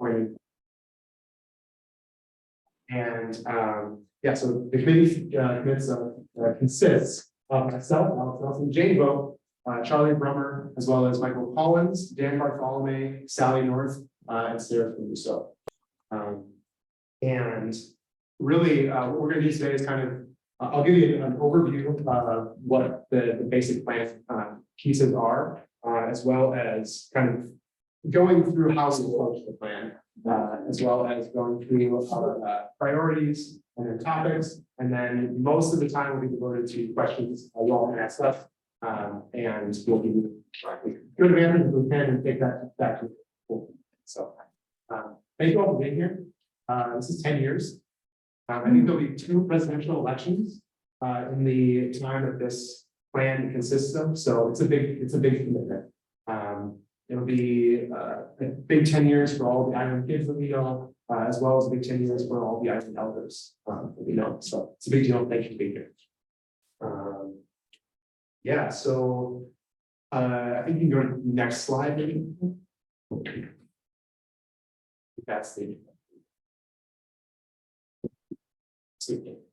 appointed. And yeah, so the committee consists of myself, Alex Nelson, Jane Vogt, Charlie Brummer, as well as Michael Collins, Dan Bartholomew, Sally North, and Sarah Russo. And really, what we're going to do today is kind of, I'll give you an overview of what the basic plan pieces are, as well as kind of going through how we approach the plan, as well as going through our priorities and their topics. And then most of the time will be devoted to questions you all can ask us, and we'll give you good answers if we can and take that back to the school. So thank you all for being here. This is 10 years. I think there'll be 2 presidential elections in the time that this plan consists of. So it's a big commitment. It'll be a big 10 years for all the island kids that we know, as well as a big 10 years for all the island elders that we know. So it's a big deal. Thank you for being here. Yeah, so I think you can go to the next slide, maybe. That's the.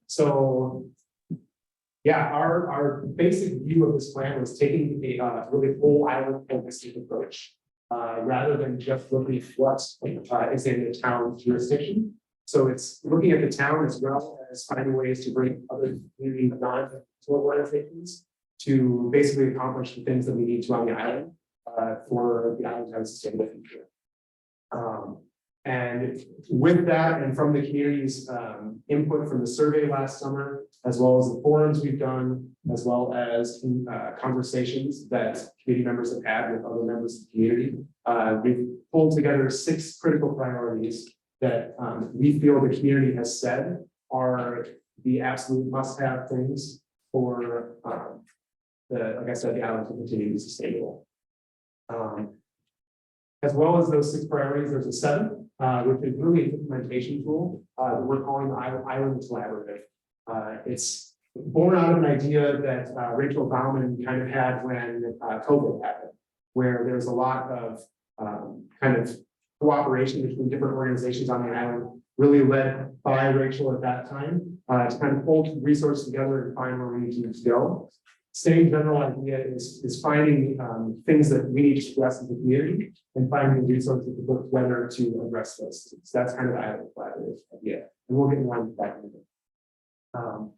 So yeah, our basic view of this plan was taking a really whole island holistic approach, rather than just looking at what is in the town's jurisdiction. So it's looking at the town as well as finding ways to bring other community non-political organizations to basically accomplish the things that we need to on the island for the island to have a sustainable future. And with that, and from the community's input from the survey last summer, as well as the forums we've done, as well as conversations that committee members have had with other members of the community, we've pulled together 6 critical priorities that we feel the community has said are the absolute must-have things for like I said, the island to continue to be sustainable. As well as those 6 priorities, there's a 7th, which is really an implementation tool that we're calling the Island Collaborative. It's born out of an idea that Rachel Bauman kind of had when COVID happened, where there's a lot of kind of cooperation between different organizations on the island, really led by Rachel at that time, to kind of pull resources together and find where we need to go. Same general idea is finding things that we need to address as a community and finding the resources to put together to address those things. That's kind of the Island Collaborative idea, and we'll get more into that in a minute.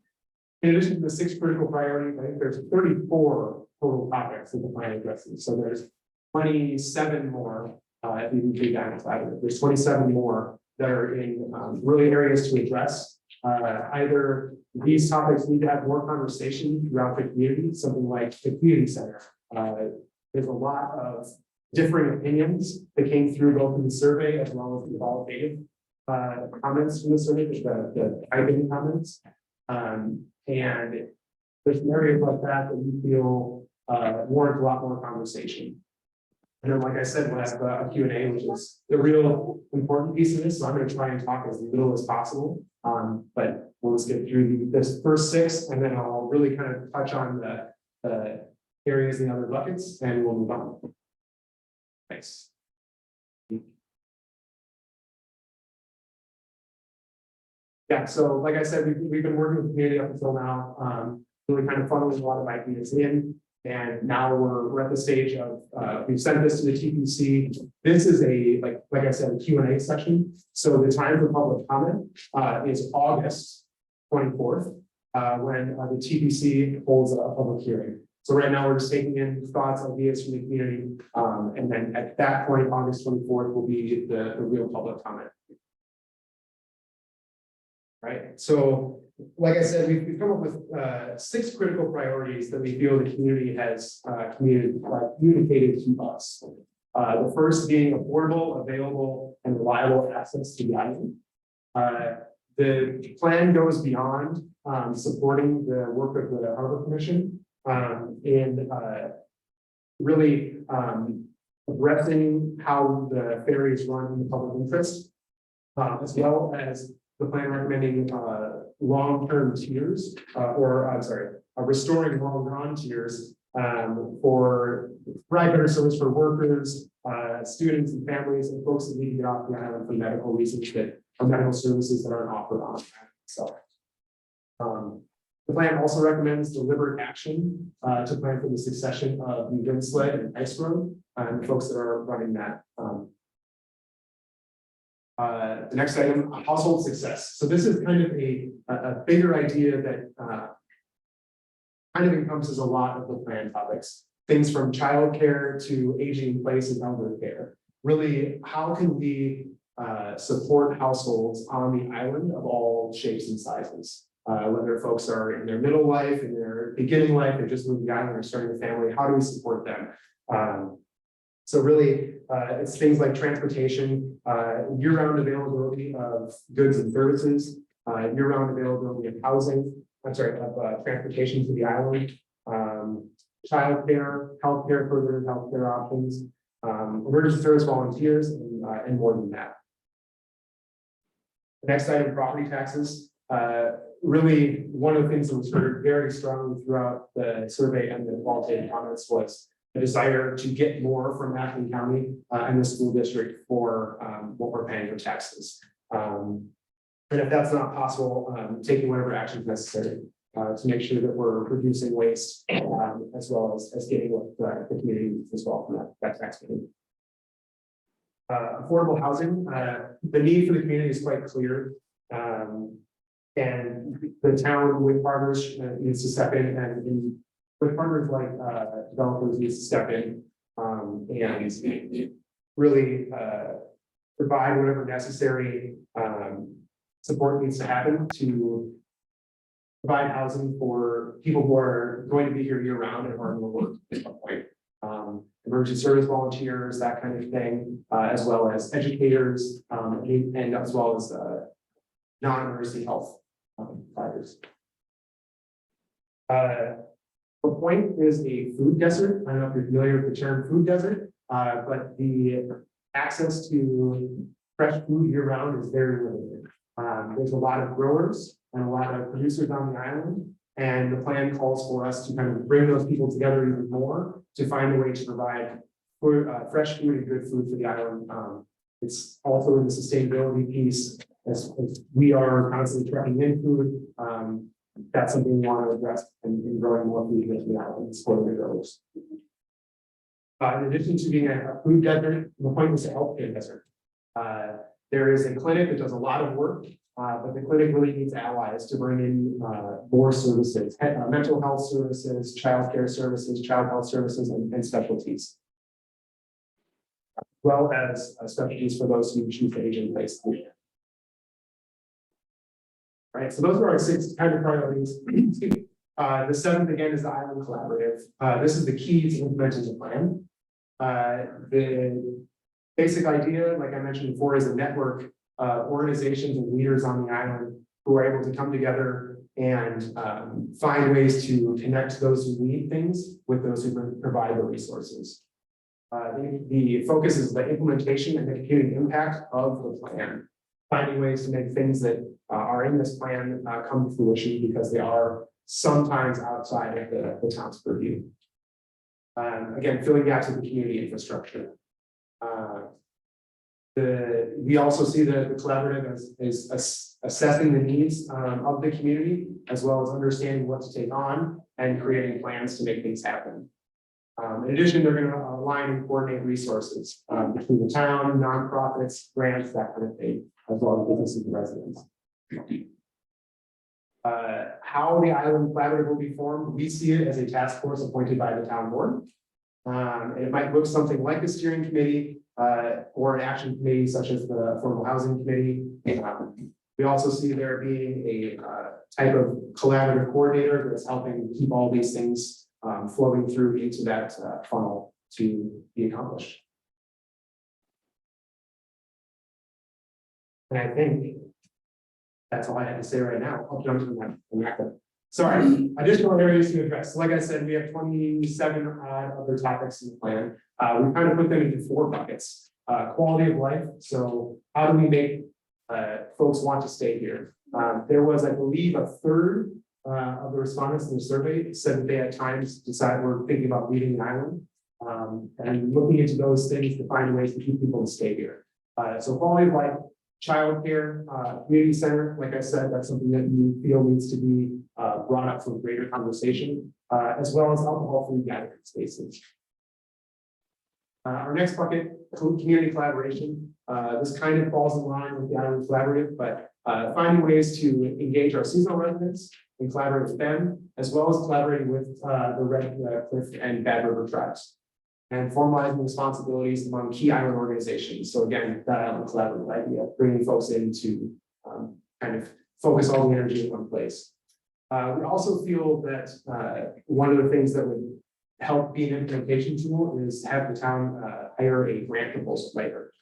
In addition to the 6 critical priorities, I think there's 34 total topics that the plan addresses. So there's 27 more if you include the Island Collaborative. There's 27 more that are in really areas to address. Either these topics need to have more conversation throughout the community, something like the community center. There's a lot of differing opinions that came through both in the survey as well as the qualitative comments from the survey, the typing comments. And there's some areas like that we feel warrant a lot more conversation. And then, like I said, we'll have a Q&A, which is the real important piece of this. So I'm going to try and talk as little as possible. But we'll just get through this first 6, and then I'll really kind of touch on the areas in the other buckets, and we'll move on. Thanks. Yeah, so like I said, we've been working with the community up until now, really kind of funneling a lot of ideas in. And now we're at the stage of we've sent this to the TPC. This is like I said, a Q&A session. So the time for public comment is August 24th, when the TPC holds a public hearing. So right now we're just taking in thoughts, ideas from the community, and then at that point, August 24th will be the real public comment. Right. So, like I said, we've come up with 6 critical priorities that we feel the community has communicated to us. The first being affordable, available, and reliable access to the island. The plan goes beyond supporting the work of the Harbor Commission in really addressing how the ferry is run in the public interest, as well as the plan recommending long-term tiers, restoring long-run tiers for provide better service for workers, students and families and folks that need to get off the island for medical reasons or medical services that aren't offered on the island itself. The plan also recommends deliberate action to plan for the succession of the wind sled and ice road and the folks that are running that. The next item, household success. So this is kind of a bigger idea that kind of encompasses a lot of the plan topics. Things from childcare to aging in place and elder care. Really, how can we support households on the island of all shapes and sizes? Whether folks are in their middle life, in their beginning life, they just moved to the island or starting a family, how do we support them? So really, it's things like transportation, year-round availability of goods and services, year-round availability of housing, transportation to the island, childcare, healthcare, further healthcare options, emergency service volunteers, and more than that. The next item, property taxes. Really, one of the things that was heard very strongly throughout the survey and the qualitative comments was a desire to get more from Acton County and the school district for what we're paying for taxes. And if that's not possible, taking whatever action is necessary to make sure that we're reducing waste as well as getting what the community needs as well from that tax payment. Affordable housing, the need for the community is quite clear. And the town with partners needs to step in and with partners like developers needs to step in and really provide whatever necessary support needs to happen to provide housing for people who are going to be here year round and are going to work at some point. Emergency service volunteers, that kind of thing, as well as educators and as well as non-emergency health providers. The point is a food desert. I don't know if you're familiar with the term food desert, but the access to fresh food year round is very limited. There's a lot of growers and a lot of producers on the island, and the plan calls for us to kind of bring those people together even more to find a way to provide food, fresh food and good food for the island. It's also in the sustainability piece, as we are constantly trucking in food. That's something we want to address in growing more food here in the island, supporting the growers. In addition to being a food desert, the point is a healthcare desert. There is a clinic that does a lot of work, but the clinic really needs allies to bring in more services, mental health services, childcare services, child health services, and specialties. As well as specialties for those who choose to age in place. Right, so those are our 6 kind of priorities. The 7th again is the Island Collaborative. This is the key to implementing the plan. The basic idea, like I mentioned before, is a network of organizations and leaders on the island who are able to come together and find ways to connect those who need things with those who provide the resources. The focus is the implementation and the community impact of the plan, finding ways to make things that are in this plan come to fruition because they are sometimes outside of the town's purview. Again, filling gaps in the community infrastructure. We also see the collaborative as assessing the needs of the community, as well as understanding what to take on and creating plans to make things happen. In addition, they're going to align and coordinate resources between the town, nonprofits, grants, that kind of thing, as well as businesses and residents. How the Island Collaborative will be formed, we see it as a task force appointed by the town board. And it might look something like a steering committee or an action committee, such as the Affordable Housing Committee. We also see there being a type of collaborative coordinator that's helping keep all these things flowing through into that funnel to be accomplished. And I think that's all I have to say right now. I'll jump to the next. Sorry, additional areas to address. So like I said, we have 27 other topics in the plan. We kind of put them into 4 buckets. Quality of life. So how do we make folks want to stay here? There was, I believe, a third of the respondents in the survey said that they at times decide we're thinking about leaving the island. And looking into those things to find ways to keep people to stay here. So quality of life, childcare, community center, like I said, that's something that you feel needs to be brought up for greater conversation, as well as alcohol-free gathering spaces. Our next bucket, community collaboration. This kind of falls in line with the Island Collaborative, but finding ways to engage our seasonal residents and collaborate with them, as well as collaborating with the Red Cliff and Bad River tribes, and formalizing responsibilities among key island organizations. So again, that Island Collaborative idea, bringing folks in to kind of focus all the energy in one place. We also feel that one of the things that would help be an implementation tool is have the town hire a grant proposal writer.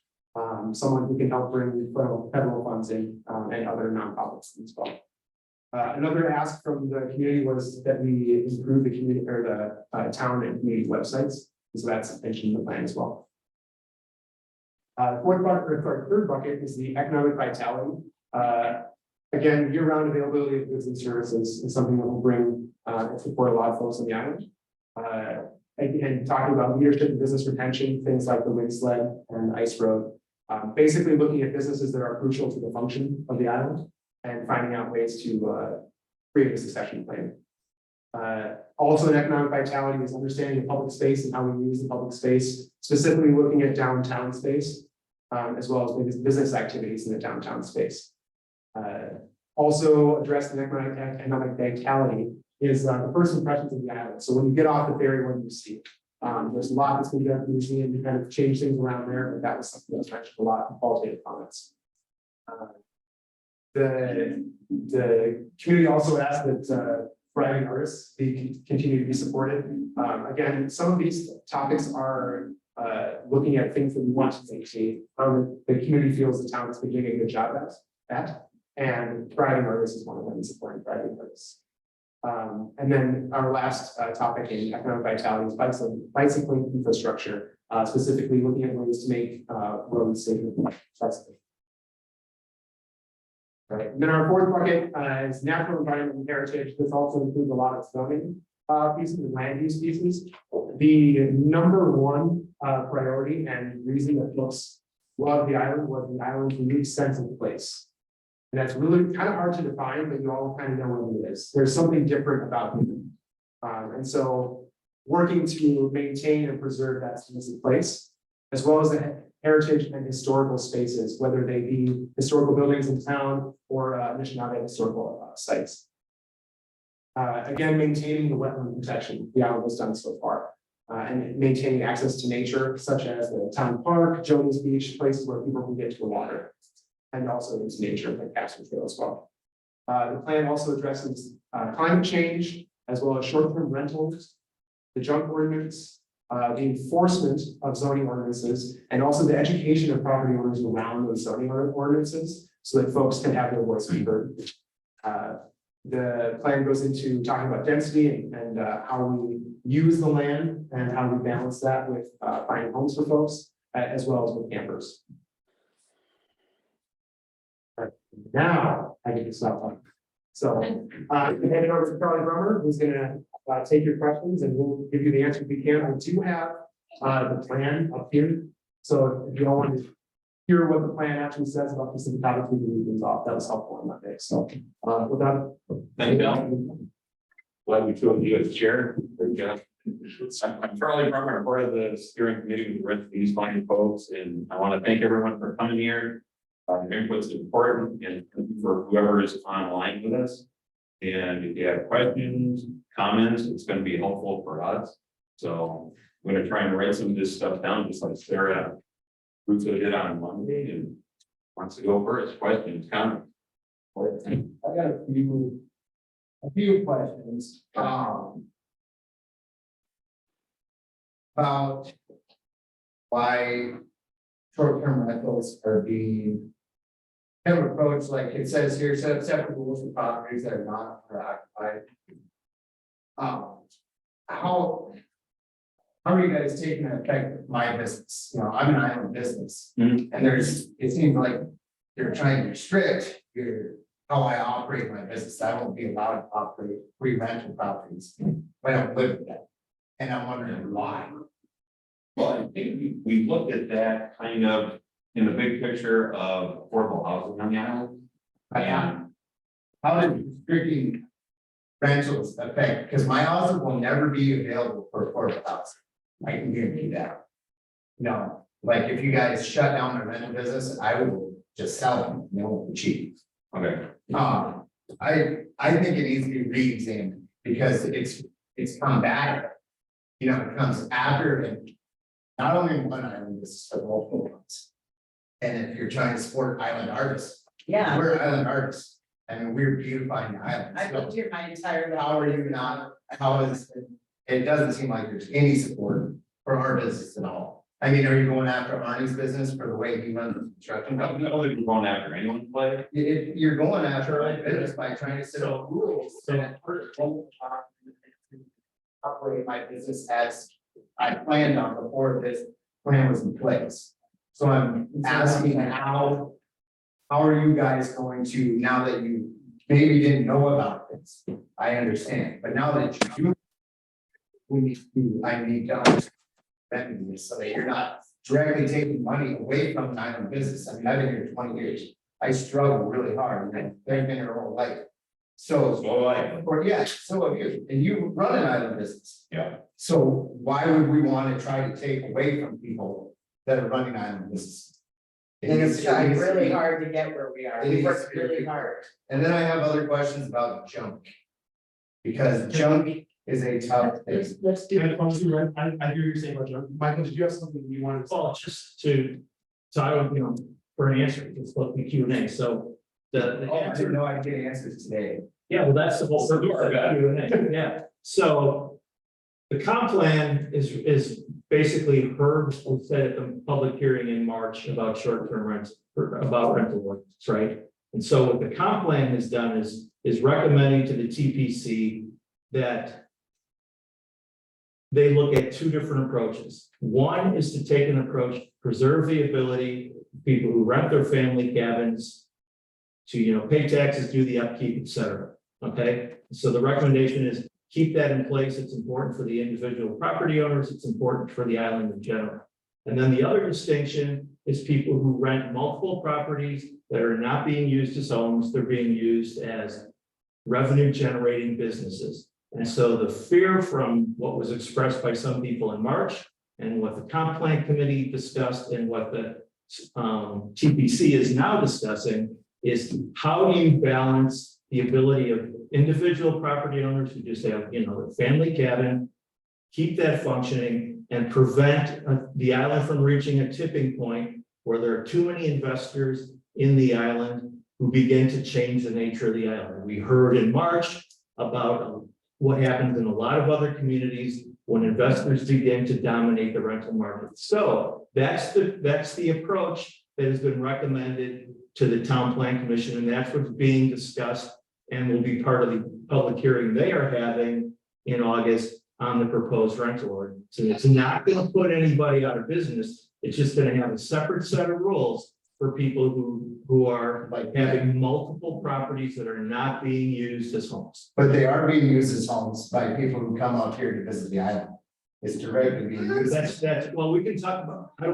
Someone who can help bring federal funds in and other nonprofits as well. Another ask from the community was that we improve the community or the town and community websites. So that's mentioned in the plan as well. Fourth bucket, or third bucket, is the economic vitality. Again, year-round availability of goods and services is something that will bring support a lot of folks on the island. Again, talking about leadership and business retention, things like the wind sled and ice road. Basically looking at businesses that are crucial to the function of the island and finding out ways to create a succession plan. Also, in economic vitality is understanding the public space and how we use the public space, specifically looking at downtown space, as well as business activities in the downtown space. Also addressing economic vitality is the first impressions of the island. So when you get off the ferry, what do you see? There's a lot that's been done in the museum to kind of change things around there, but that was something that was mentioned a lot in qualitative comments. The community also asked that thriving artists continue to be supported. Again, some of these topics are looking at things that we want to see, the community feels the town has been doing a good job at, and thriving artists is one of them, supporting thriving artists. And then our last topic in economic vitality is bicycling infrastructure, specifically looking at ways to make roads safer. Right. And then our fourth bucket is natural environment and heritage. This also includes a lot of zoning pieces and land use pieces. The number one priority and reason that folks love the island was the island's unique sense of place. And that's really kind of hard to define, but you all kind of know what it is. There's something different about it. And so working to maintain and preserve that sense of place, as well as the heritage and historical spaces, whether they be historical buildings in town or Anishinaabe historical sites. Again, maintaining the wetland protection the island has done so far, and maintaining access to nature, such as the town park, Jones Beach, places where people can get to the water, and also into nature like Castle Trail as well. The plan also addresses climate change, as well as short-term rentals, the junk ordinance, the enforcement of zoning ordinances, and also the education of property owners around those zoning ordinances so that folks can have their voice heard. The plan goes into talking about density and how we use the land and how we balance that with finding homes for folks, as well as with campers. Right. Now I get to stop talking. So hand it over to Charlie Brummer, who's going to take your questions and we'll give you the answers we can. I do have the plan up here. So if you all want to hear what the plan actually says about specific topics, we can leave things off. That was helpful on Monday. So with that, thank you, Bill. Glad we chose you as chair. I'm Charlie Brummer, part of the steering committee with these fine folks, and I want to thank everyone for coming here. Your input's important, and for whoever is online with us. And if you have questions, comments, it's going to be helpful for us. So I'm going to try and write some of this stuff down, just like Sarah Russo did on Monday, and wants to go first. Questions, comments? I got a few questions. About why short-term rentals are being kind of approached, like it says here, set up separate rules for properties that are not occupied. How are you guys taking that effect with my business? You know, I'm an island business, and it seems like you're trying to restrict your how I operate my business. I won't be allowed to operate free rental properties. I don't live with that. And I'm wondering why. Well, I think we looked at that kind of in the big picture of affordable housing on the island. And How did restricting rentals affect, because my houses will never be available for affordable housing. I can guarantee that. No, like if you guys shut down my rental business, I will just sell them, they won't be cheap. okay, I think it needs to be re-examined because it's come back. You know, it comes after and not only one island, this is for multiple ones. And if you're trying to support island artists, Yeah, we're island artists, I mean, we're beautifying the island. I've lived here my entire life. How are you not, how is, it doesn't seem like there's any support for our business at all. I mean, are you going after Arnie's business for the way he runs the construction I company? don't think we're going after anyone's play. If you're going after our business by trying to set up rules, that operate my business as I planned on before this plan was in place. So I'm asking how are you guys going to, now that you maybe didn't know about this, I understand, but now that you do. I need to understand this so that you're not directly taking money away from an island business. I mean, I've been here 20 years. I struggle really hard and they've been here all life. So, so have you, and you run an island business. Yeah. So why would we want to try to take away from people that are running island businesses? And it's tried really hard to get where we are. We worked really hard. And then I have other questions about junk. Because junk is a tough thing. Let's do it. I hear you saying about John. Michael, did you have something you wanted to say? Well, just to, so I don't, for an answer, it's supposed to be Q and A, so. The Oh, I answer, didn't know I'd get answers today. yeah, well, that's the whole purpose of Q and A, yeah, so. The comp plan is basically heard, we said at the public hearing in March about short-term rents, about rental ordinance, right? And so what the comp plan has done is recommending to the TPC that they look at two different approaches. One is to take an approach, preserve the ability of people who rent their family cabins to, pay taxes, do the upkeep, et cetera. Okay, so the recommendation is keep that in place. It's important for the individual property owners. It's important for the island in general. And then the other distinction is people who rent multiple properties that are not being used as homes. They're being used as revenue generating businesses. And so the fear from what was expressed by some people in March and what the comp plan committee discussed and what the TPC is now discussing is how do you balance the ability of individual property owners who just have, a family cabin, keep that functioning and prevent the island from reaching a tipping point where there are too many investors in the island who begin to change the nature of the island. We heard in March about what happens in a lot of other communities when investors begin to dominate the rental market. So that's the approach that has been recommended to the town plan commission, and that's what's being discussed and will be part of the public hearing they are having in August on the proposed rental ordinance. And it's not going to put anybody out of business. It's just going to have a separate set of rules for people who are Like having multiple properties that are not being used as homes. But they are being used as homes by people who come out here to visit the island. It's directly being used. That's, well, we can talk about, I don't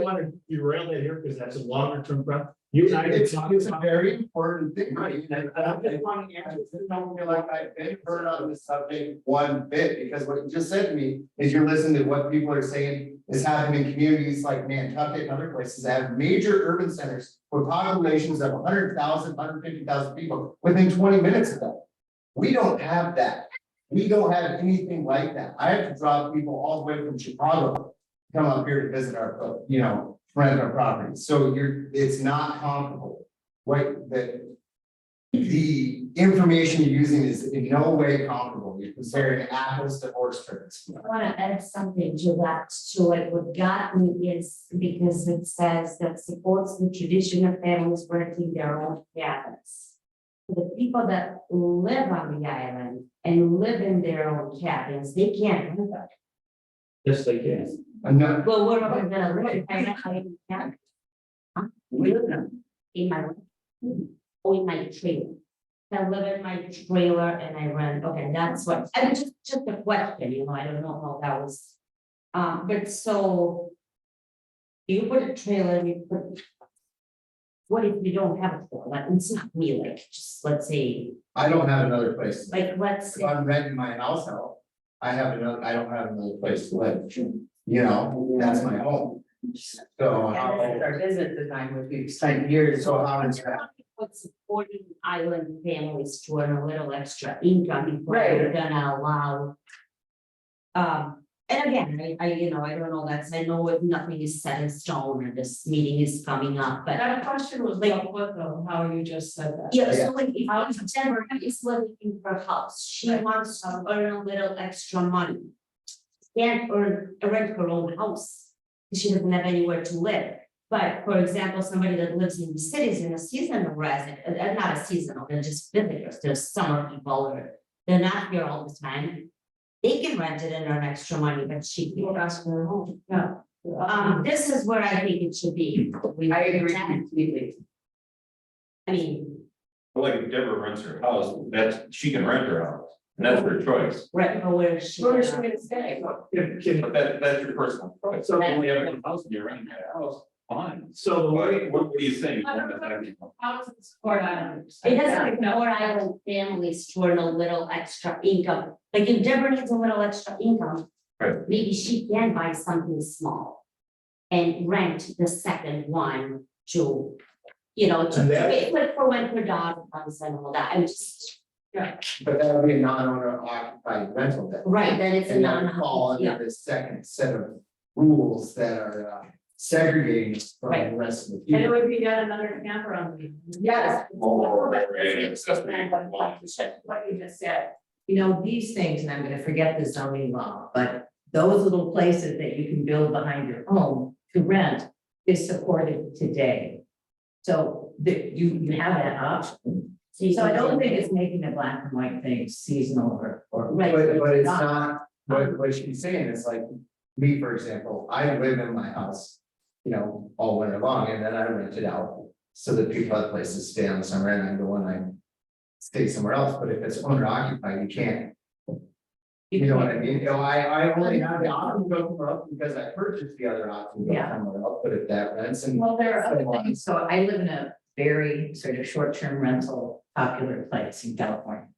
want to derail that here because that's a longer term problem. You and I can It's talk a about. very important thing. Right, and I just want to answer. I don't feel like I've been heard on this subject one bit, because what you just said to me is you're listening to what people are saying is happening in communities like Nantucket and other places that have major urban centers with populations of 100,000, 150,000 people within 20 minutes of that. We don't have that. We don't have anything like that. I have to drive people all the way from Chicago to come up here to visit our, rent our property. So it's not comparable. The information you're using is in no way comparable. You're comparing apples to horse turds. I want to add something to that, to it. What got me is because it says that supports the tradition of families renting their own cabins. The people that live on the island and live in their own cabins, they can't do that. Yes, they can. No, Well, what am I gonna live? I don't have a cabin. Huh? We live in them, in my. in my trailer. I live in my trailer and I rent, okay, that's what, I was just a question, you know, I don't know how that was. But so. You put a trailer, you put. What if you don't have a trailer, like, it's not me, like, just, let's say, I don't have another place. like, let's If say. I'm renting my house out, I don't have another place to live. You know, that's my home. So And how, this is our business design, which we've spent years. so how is that? What's supporting island families to earn a little extra income before we're gonna allow. And again, you know, I don't know, I know if nothing is set in stone or this meeting is coming up, but. That question was like, what though, how you just said that. Yeah, so like if Jennifer is living in her house, she wants to earn a little extra money. Can't rent her own house, she doesn't have anywhere to live. But for example, somebody that lives in the cities in a seasonal resident, not a seasonal, they're just visitors, they're summer people, or they're not here all the time. They can rent it and earn extra money, but she can't. Ask for a home, yeah. This is where I think it should be. I agree completely. I mean, Like if Deborah rents her house, she can rent her house, and that's her choice. right, but where is she? Where is she gonna stay? But that's your personal choice. So if you only have one house and you're renting a house, fine. So the way, What do you think? How does it support islands? It doesn't ignore island families to earn a little extra income, like if Deborah needs a little extra income. Right. Maybe she can buy something small. And rent the second one to, you know, And that- wait for when her dog comes and all that, I'm just, But that would be a non-owner occupied rental then. right, then it's a And that would non, fall yeah. under the second set of rules that are segregating us from Right. the rest of the And people. it would be yet another camper on the. Yes. What you just said, you know, these things, and I'm gonna forget the zoning law, but those little places that you can build behind your home to rent is supported today. So that you have that option. So I don't think it's making a black and white thing seasonal or. Right. But it's not, what she's saying is like, me, for example, I live in my house. You know, all winter long, and then I rent it out, so that people have places to stay on the summer, and I go and I. Stay somewhere else, but if it's owner occupied, you can't. You know what I mean? You know, I only have the option to go somewhere else because I purchased the other option to go Yeah. somewhere else, but if that rents and. Well, there are other So on. things. So I live in a very sort of short-term rental popular place in California.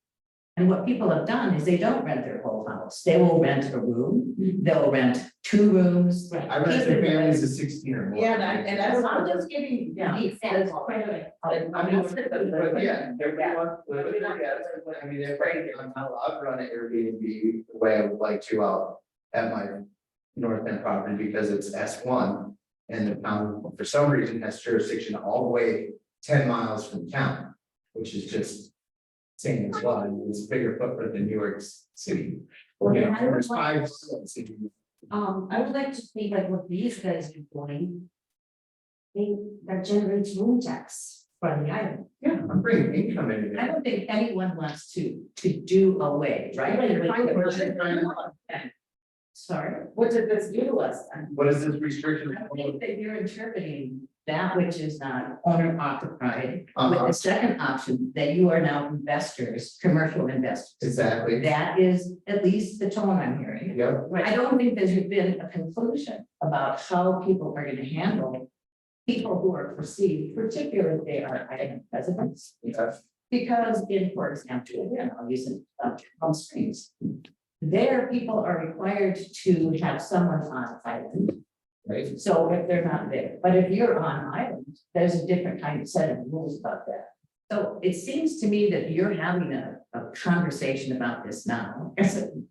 And what people have done is they don't rent their whole house. They will rent a room, they'll rent 2 rooms. I rented families of 16 or more. And that's, I'm just giving, Yeah. the example. I mean, but yeah, everyone, I mean, if I'm not allowed to run an Airbnb the way I would like to out at my north end property because it's S1. And the town, for some reason, has jurisdiction all the way 10 miles from town, which is just same as well, it's a bigger footprint than New York City. Well, You then know, I would there's like- 5 cities. I would like to think like what these guys are doing. That generates room tax for the island. Yeah, I'm bringing income in. I don't think anyone wants to do away, right? Sorry, what did this do to us? What is this restriction? I think that you're interpreting that which is not owner occupied, with Uh-huh. the second option, that you are now investors, commercial investors. Exactly. That is at least the tone I'm hearing. Yep. I don't think there's been a conclusion about how people are gonna handle people who are perceived, particularly if they are island residents. Yes. Because in, for example, again, I'll use it, Palm Springs. There, people are required to have someone on island. Right. So if they're not there, but if you're on island, there's a different kind of set of rules about that. So it seems to me that you're having a conversation about this now.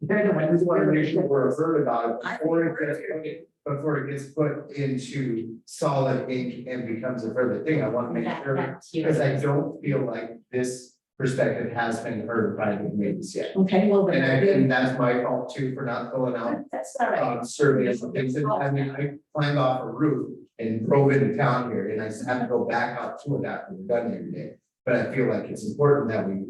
They're the ones. This is one issue we're heard about before it gets put into solid ink and becomes a further thing. I want to make sure, That's huge. because I don't feel like this perspective has been heard by the communities yet. Okay, well, And that's my fault too for not filling out that's all right. surveys and things. And I mean, I climbed off a roof and drove into town here and I have to go back out to it after we're done every day. But I feel like it's important that we.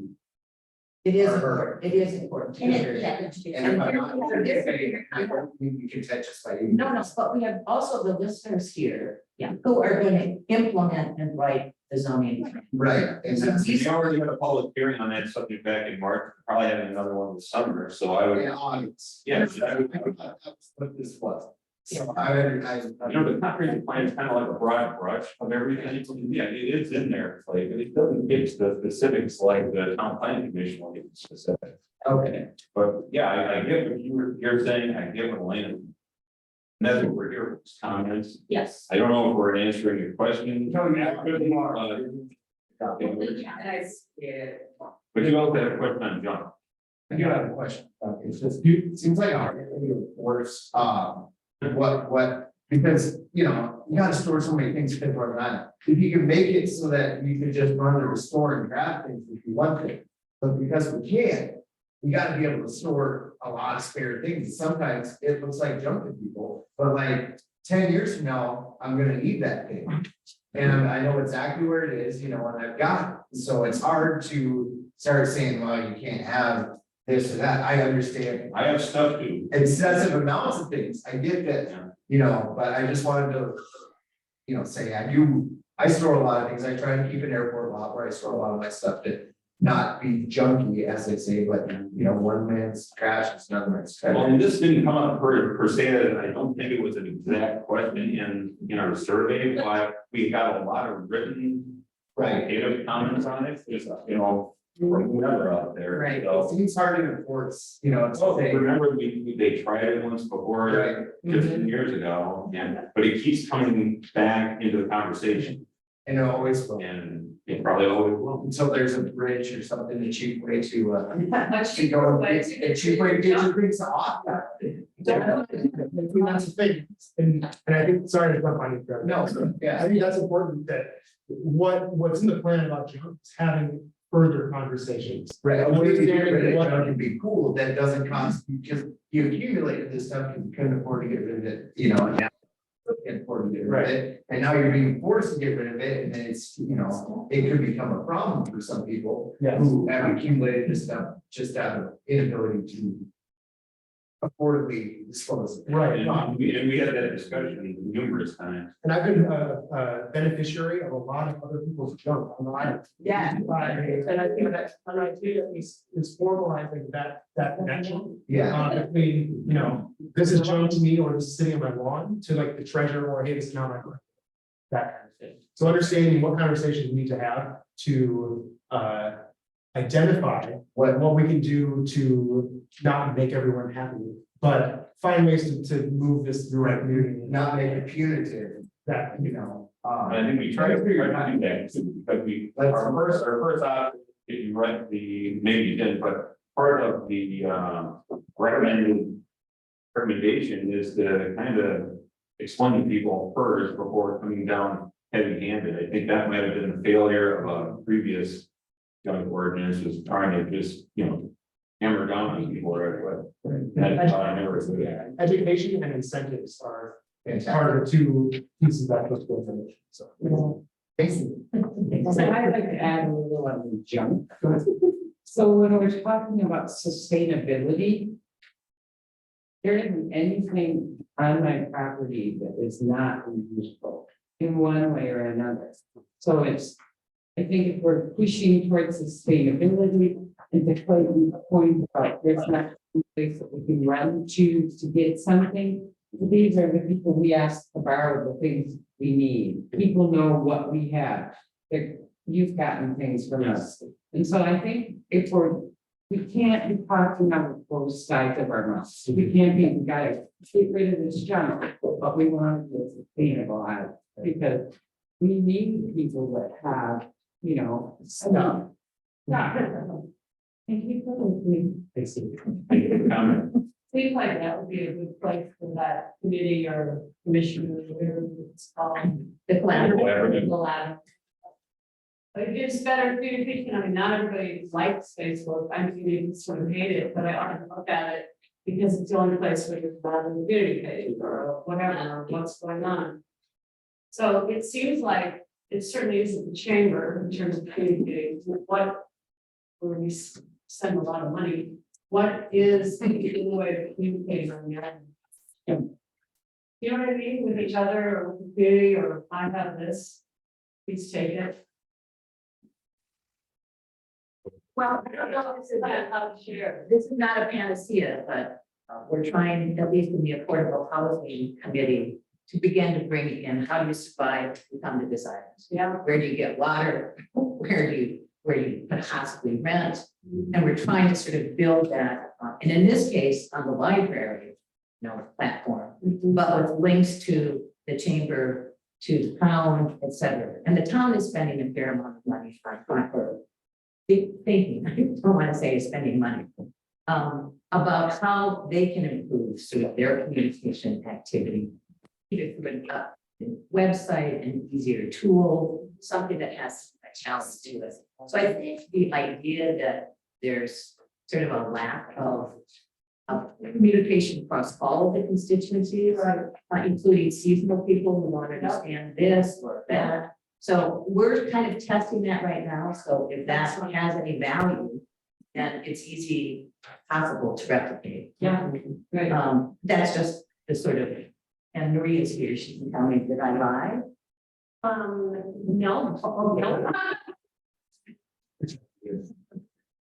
It is, Or- important. It is important. to And hear. it, yeah, And if I'm not participating, I don't need to be contentious by you. No, but we have also the listeners here. Yeah. Who are gonna implement and write the zoning. Right, and that's, We already had a public hearing on that subject back in March, probably having another one this summer, so I would, in August. Yes, I would- That's what this was. So I. you know, the comprehensive plan is kind of like a broad brush of everything, yeah, it is in there, like, it doesn't get to the specifics like the town planning commission will get specific. Okay. But yeah, I get what you're saying, I get what Elena. And that's what we're here, for, comments, Yes. I don't know if we're answering your question. No, yeah, good more. But Yeah. you also have a question on John. I do have a question. It's just, it seems like our works, because, you know, you gotta store so many things fit for that. If you can make it so that you can just run to the store and grab things if you want to. But because we can't, you gotta be able to store a lot of spare things. Sometimes it looks like junk to people, but like 10 years from now, I'm gonna need that thing. And I know exactly where it is, you know, and I've got it. So it's hard to start saying, well, you can't have this or that. I understand I have stuff too. excessive amounts of things. I get that, Yeah. you know, but I just wanted to, you know, say I store a lot of things. I try and keep an airport lot where I store a lot of my stuff to not be junky, as they say, but you know, one man's trash is another man's Well, trash. and this didn't come up per se, that I don't think it was an exact question in our survey, but we got a lot of written. Right. Qualitative comments on it, just, you know, from whoever out there. Right. It So, seems hard to enforce, you know, to oh, say, remember, they tried it once before, right, 15 years ago, but it keeps coming back into the conversation, and it always will. and it probably always will. Until there's a bridge or something, a cheap way to, Much to go, a cheap way to get your things off. That's the thing, and I think, sorry to jump on you, Greg. No, I yeah, think that's important that what's in the plan about junk is having further conversations. right, a way to get rid of it can be cool, that doesn't cost, because you accumulated this stuff, because you couldn't afford to get rid of it, you know, and now. You can't afford to get rid of it, and now you're being forced to get rid of it, and then it's, you know, it could become a problem for some people. Yes. Who have accumulated this stuff just out of inability to. Affordably dispose of it. Right. And we had that discussion numerous times. And I've been a beneficiary of a lot of other people's junk on the island. Yeah. And I think that an idea is formalizing that connection. Yeah, Between, you know, this is junk to me, or this is sitting on my lawn, to like the treasure, or hey, this is not my. That kind of thing. So understanding what conversations we need to have to identify what we can do to not make everyone happy, but find ways to move this through our community. not make it punitive, That, you know, And I think we tried to do that, but our first option, if you read maybe you didn't, but part of the recommendation is to kind of explain to people first before coming down heavy handed. I think that might have been the failure of a previous junk ordinance, was trying to just, you know, hammer down on people right away. That's why I never said that. education and incentives are fantastic. part of the two pieces that goes with it, so. Thank you. So I'd like to add a little on the junk. So when we're talking about sustainability. There isn't anything on my property that is not reusable in one way or another. So I think if we're pushing towards sustainability and the point about there's not a place that we can run to get something. These are the people we ask to borrow the things we need. People know what we have. You've gotten things from us. And so I think we can't be talking on both sides of our mouths. We can't be, we gotta get rid of this junk, but we want to be sustainable out of it, because we need people that have, you know, stuff. Thank you for listening. Thanks, Steve. Thank you for the comment. Seems like that would be a good place for that committee or commission or whatever it's called. The collaborative. Collaborative. But it gives better communication. I mean, not everybody likes Facebook. I mean, you sort of hate it, but I ought to look at it because it's the only place where you have a community page or whatever, or what's going on. So it seems like it certainly isn't the chamber in terms of communicating what, where we spend a lot of money. What is the way of communicating on the island? You know what I mean, with each other or with the community, or I have this, please take it. Well, I don't know if this is how to share. This is not a panacea, but we're trying, at least in the Affordable Housing Committee, to begin to bring in how do you survive if you come to this island? Yeah. Where do you get water? Where do you possibly rent? And we're trying to sort of build that, and in this case, on the library, platform, but with links to the chamber, to the town, et cetera. And the town is spending a fair amount of money for thinking, I don't want to say spending money, about how they can improve sort of their communication activity. Either through a website, an easier tool, something that has a challenge to it. So I think the idea that there's sort of a lack of communication across all of the constituencies, including seasonal people who want to understand this or that. So we're kind of testing that right now. So if that has any value, then it's easy possible to replicate. Yeah, right. That's just the sort of, and Maria's here, she can tell me that I lie. No, no.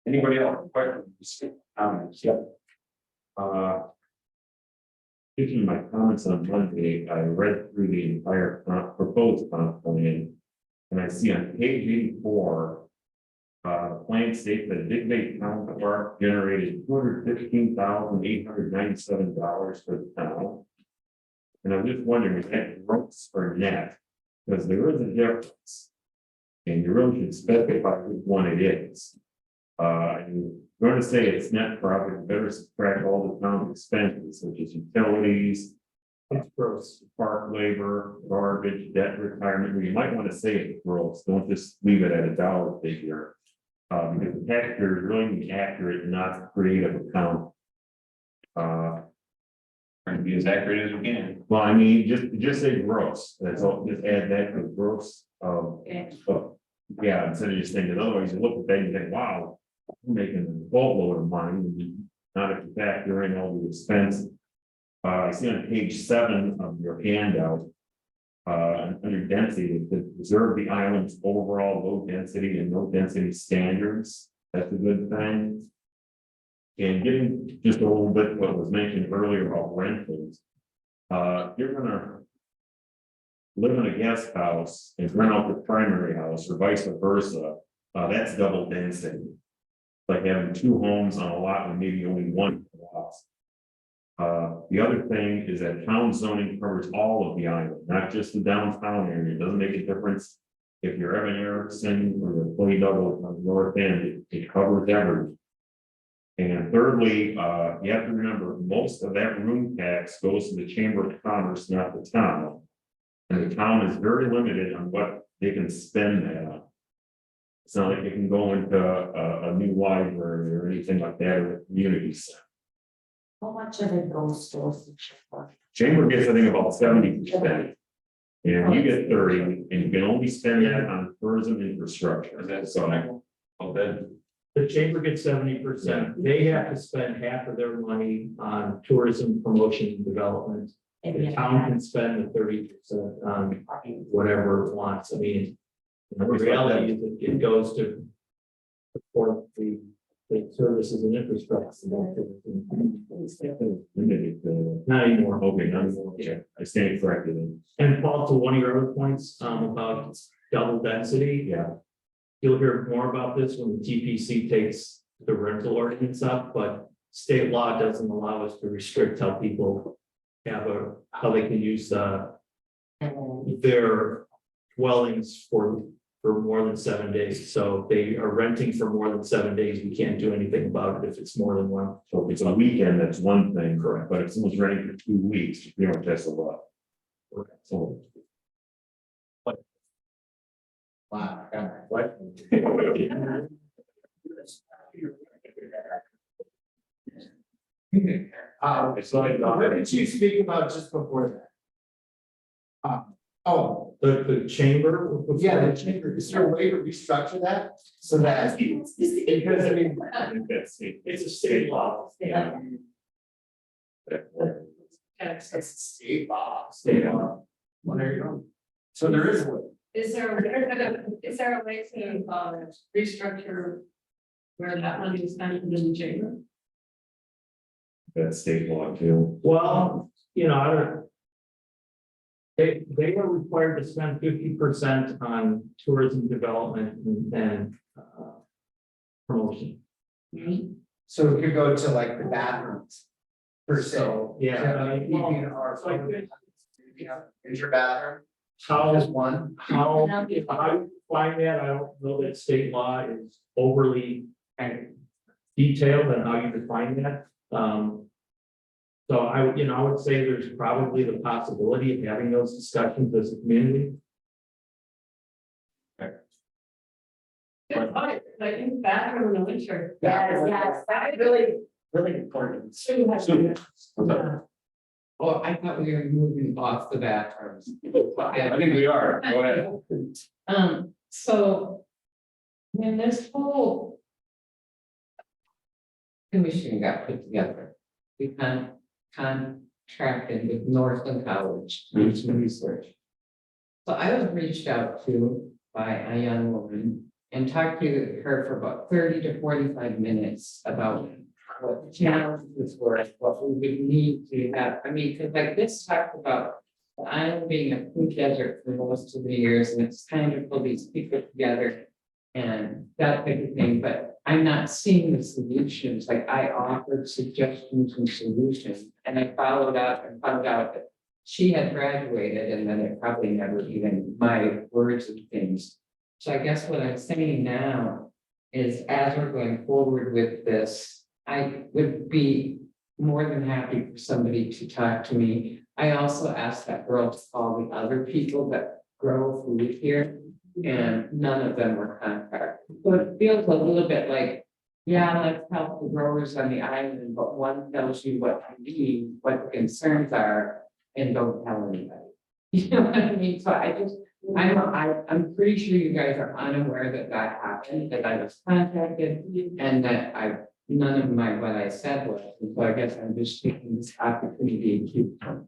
Anybody else? Questions? Comments? Yep. Speaking of my comments on Monday, I read through the entire proposed comp plan. And I see on page 84, the plan states that Big Bay Town Park generated $215,897 for the town. And I'm just wondering, is that gross or net? Because there is a difference. And you really should specify which one it is. I'm going to say it's net profit, better subtract all the town expenses such as utilities, It's gross. park labor, garbage, debt retirement. You might want to say it's gross. Don't just leave it at a dollar figure. Because the tax year is really accurate, not creative account. Trying to be as accurate as we can. Well, I mean, just say gross. That's all. Just add that to gross. Yeah, instead of just thinking, otherwise you look at that and think, wow, we're making a boatload of money. And not if you factor in all the expenses. I see on page 7 of your handout. Under density, to preserve the island's overall low density and no density standards. That's a good thing. And getting just a little bit what was mentioned earlier about rentals. You're gonna live in a guest house and rent out the primary house or vice versa. That's double density. Like having 2 homes on a lot and maybe only 1 house. The other thing is that town zoning covers all of the island, not just the downtown area. It doesn't make a difference. If you're Evan Erickson or the Clay Double on the north end, it covers everything. And thirdly, you have to remember, most of that room tax goes to the Chamber of Commerce, not the town. And the town is very limited on what they can spend that on. It's not like you can go into a new library or anything like that, or a community center. How much of it goes to? Chamber gets, I think, about 70%. And you get 30, and you can only spend that on tourism infrastructure. That's so. The chamber gets 70%. They have to spend half of their money on tourism, promotion, and development. The town can spend the 30% on whatever it wants. I mean, the reality is that it goes to support the services and infrastructure. Not anymore. Okay, not anymore. Okay, I stand corrected. And Paul, to one of your other points, about double density. Yeah. You'll hear more about this when the TPC takes the rental ordinance up, but state law doesn't allow us to restrict how people how they can use their dwellings for more than 7 days. So if they are renting for more than 7 days, we can't do anything about it if it's more than one. So if it's a weekend, that's one thing, correct, but if someone's renting for 2 weeks, you know, that's a lot. So. Wow. What? It's like, What did you speak about just before that? Oh, The chamber. yeah, the chamber, is there a way to restructure that? So that, because I mean, It's a state law. Yeah. it's state law, state law. Well, there you go. So there is a way. Is there a way to restructure where that money is spent in the chamber. That's state law too. Well, I don't. They are required to spend 50% on tourism development and promotion. So it could go to like the bathrooms. Per se. So, yeah. Keeping our. Is your bathroom, How, just one? how, if I find that, I don't know that state law is overly kind of detailed on how you define that. So I would say there's probably the possibility of having those discussions as a community. Good point, like in bathroom in the winter. Yes, That's really important. Shouldn't have to do that. What's up? Oh, I thought we were moving off the bathrooms. I think we are, go ahead. So. When this whole. Commission got put together, we contracted with Northland College to do some research. So I was reached out to by a young woman and talked to her for about 30 to 45 minutes about what the challenges were, what we would need to have. I mean, because like this talked about the island being a food desert for most of the years, and it's kind of pull these people together and that type of thing, but I'm not seeing the solutions. Like I offered suggestions and solutions, and I followed up and found out that she had graduated, and then it probably never even my words and things. So I guess what I'm saying now is as we're going forward with this, I would be more than happy for somebody to talk to me. I also asked that girl to call the other people that grow food here, and none of them were contacted. So it feels a little bit like, yeah, let's help the growers on the island, but one tells you what you need, what the concerns are, and don't tell anybody. You know what I mean? So I'm pretty sure you guys are unaware that that happened, that I was contacted, and that none of what I said was, and so I guess I'm just taking this opportunity to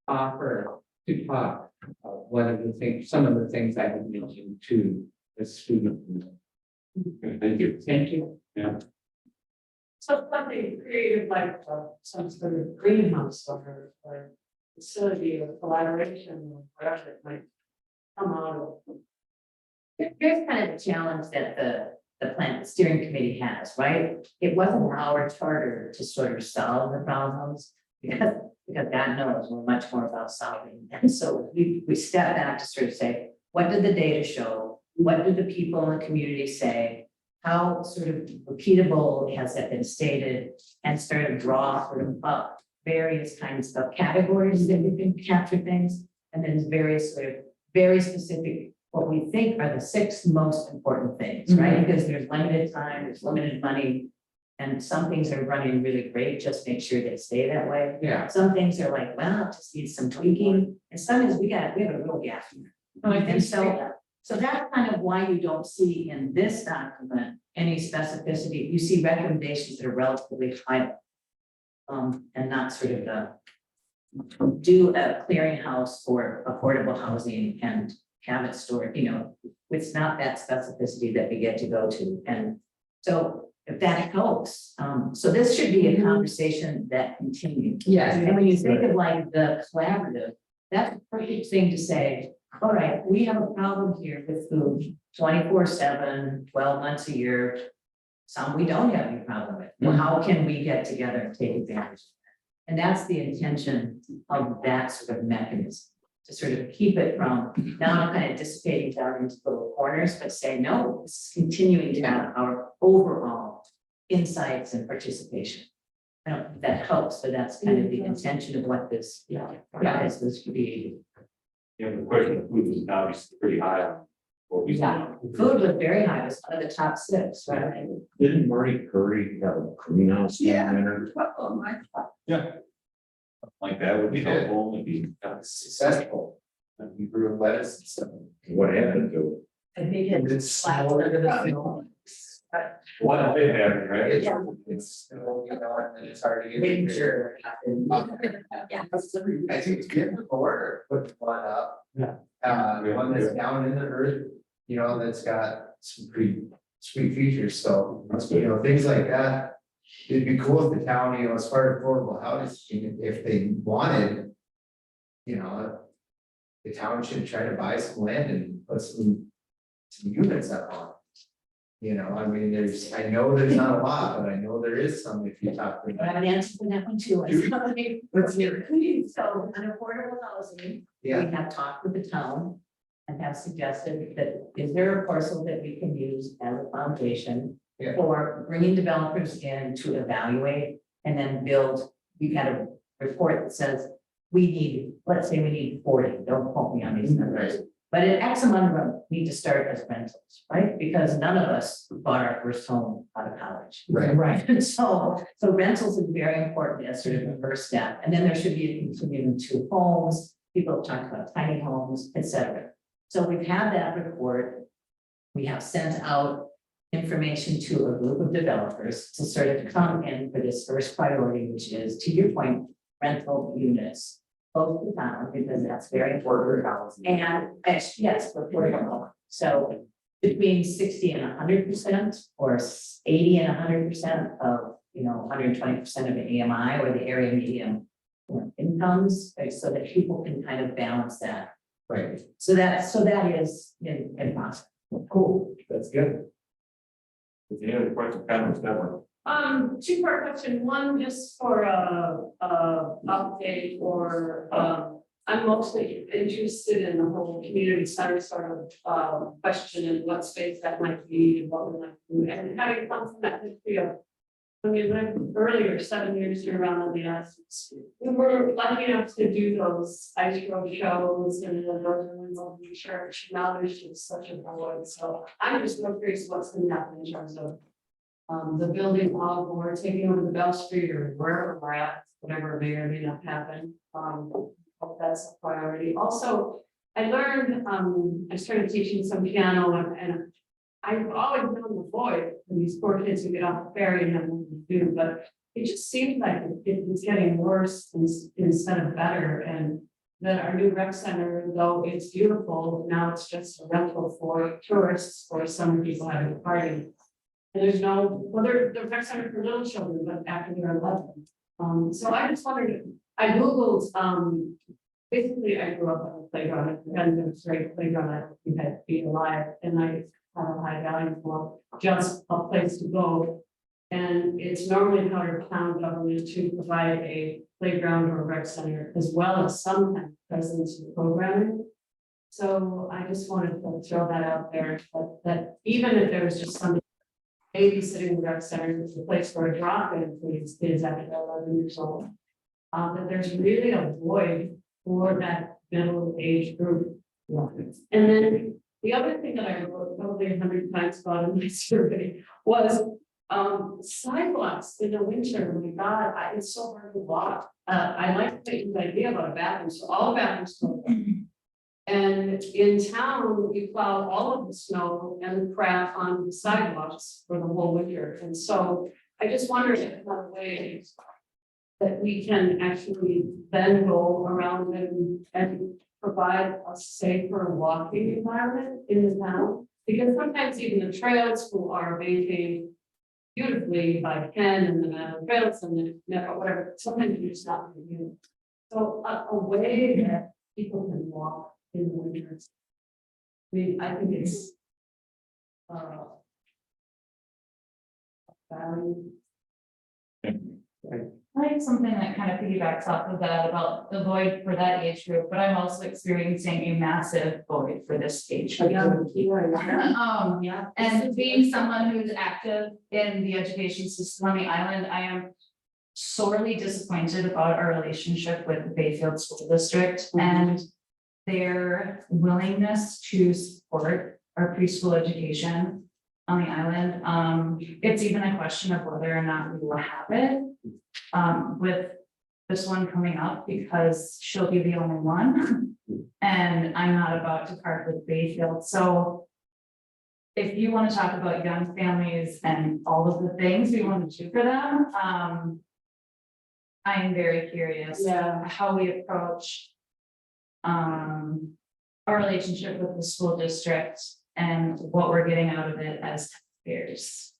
offer to talk about what are the things, some of the things I have mentioned to the student. Okay, thank you. Thank you. So something creative like some sort of greenhouse or facility or collaboration or whatever it might come out of. Here's kind of the challenge that the plant steering committee has, right? It wasn't our charter to sort of solve the problems, because God knows we're much more about solving. And so we step back to sort of say, what did the data show? What did the people in the community say? How sort of repeatable has that been stated, and sort of draw sort of up various kinds of categories that we can capture things, and then various sort of very specific, what we think are the 6 most important things, right? Because there's limited time, there's limited money, and some things are running really great, just make sure they stay that way. Yeah. Some things are like, well, it just needs some tweaking, and some is we have a real gap here. And so that's kind of why you don't see in this document any specificity. You see recommendations that are relatively high. And not sort of do a clearinghouse for affordable housing and have it stored, it's not that specificity that we get to go to. And so if that helps, so this should be a conversation that continues. Yes. And when you think of like the collaborative, that's a perfect thing to say, all right, we have a problem here with food 24/7, 12 months a year. Some we don't have any problem with. Well, how can we get together and take advantage of that? And that's the intention of that sort of mechanism, to sort of keep it from not kind of dissipating down into little corners, but say, no, this is continuing to have our overall insights and participation. I don't know if that helps, but that's kind of the intention of what this, is this created. Yeah, the question of food is obviously pretty high on what we saw. Food was very high, it was one of the top 6, right? Didn't Marty Curry have a greenhouse down there? Oh, my God. Yeah. Like that would be He did. helpful, would be, Successful. And we grew lettuce and stuff. what happened to I think It's smaller than a it? What did happen, right? It's, and it's hard to get. Major. Yeah. I think it's good to put one up. Yeah. One that's down in the earth, that's got some pretty sweet features, so, you know, things like that. It'd be cool if the town, you know, as far as affordable housing, if they wanted. You know. The town should try to buy some land and put some units up on. You know, I mean, I know there's not a lot, but I know there is some if you talk I about. have an answer for that one too. Let's hear So on affordable housing, we Yeah, have talked with the town and have suggested that is there a parcel that we can use as a foundation Yeah. for bringing developers in to evaluate and then build. We've got a report that says we need, let's say we need 40, don't quote me on these numbers. Right. But an X amount of them need to start as rentals, right? Because none of us bought our first home out of college. Right. Right, and so rentals is very important as sort of the first step, and then there should be a continuum to homes. People have talked about tiny homes, et cetera. So we've had that report. We have sent out information to a group of developers to sort of come in for this first priority, which is, to your point, rental units. Close to town, because that's very important. And yes, for affordable. So between 60 and 100%, or 80 and 100% of, 120% of the AMI or the area median incomes, so that people can kind of balance that. right, So that is in process. cool, that's good. Any other questions, comments, Deborah? Two-part question, one just for update or, I'm mostly interested in the whole community center sort of, question and what space that might be and what we might do, and having come from that history of. When we lived earlier, 7 years around on the ice, we were lucky enough to do those ice road shows and the Northern Church, now there's just such a void, so I'm just real curious what's gonna happen in terms of. The building all or taking over the Bell Street or wherever we're at, whatever may or may not happen. Hope that's a priority. Also, I learned, I started teaching some piano and I've always known the void for these poor kids who get off the ferry and have nothing to do, but it just seems like it's getting worse instead of better. And that our new rec center, though it's beautiful, now it's just a rental for tourists or some people having a party. And there's no, well, the rec center for little children, but after they're 11. So I just wondered, I Googled, basically I grew up on a playground, and it was a great playground, we had to be alive, and I have a high value for just a place to go. And it's normally part of town government to provide a playground or a rec center, as well as some kind of presence in programming. So I just wanted to throw that out there, that even if there was just something babysitting the rec center, is the place for a drop-in for these kids after they're 11 years old. That there's really a void for that middle age group. And then the other thing that I wrote probably 100 times about in my survey was sidewalks in the winter. Oh my God, it's so hard to walk. I like the idea about a bathroom, so all the bathrooms go. And in town, we plow all of the snow and the crap on the sidewalks for the whole winter. And so I just wondered if there's a way that we can actually then go around and provide a safer walking environment in the town. Because sometimes even the trails who are maintained beautifully by Ken and the trails and the, whatever, sometimes you're just not going to do. So a way that people can walk in the winters. I mean, I think it's value. I have something that kind of piggybacks off of that about the void for that age group, but I'm also experiencing a massive void for this age group. Yeah. And being someone who's active in the education system on the island, I am sorely disappointed about our relationship with the Bayfield School District and their willingness to support our preschool education on the island. It's even a question of whether or not we will have it with this one coming up, because she'll be the only one and I'm not about to part with Bayfield. So if you want to talk about young families and all of the things we want to do for them, I am very curious how we approach our relationship with the school district and what we're getting out of it as taxpayers.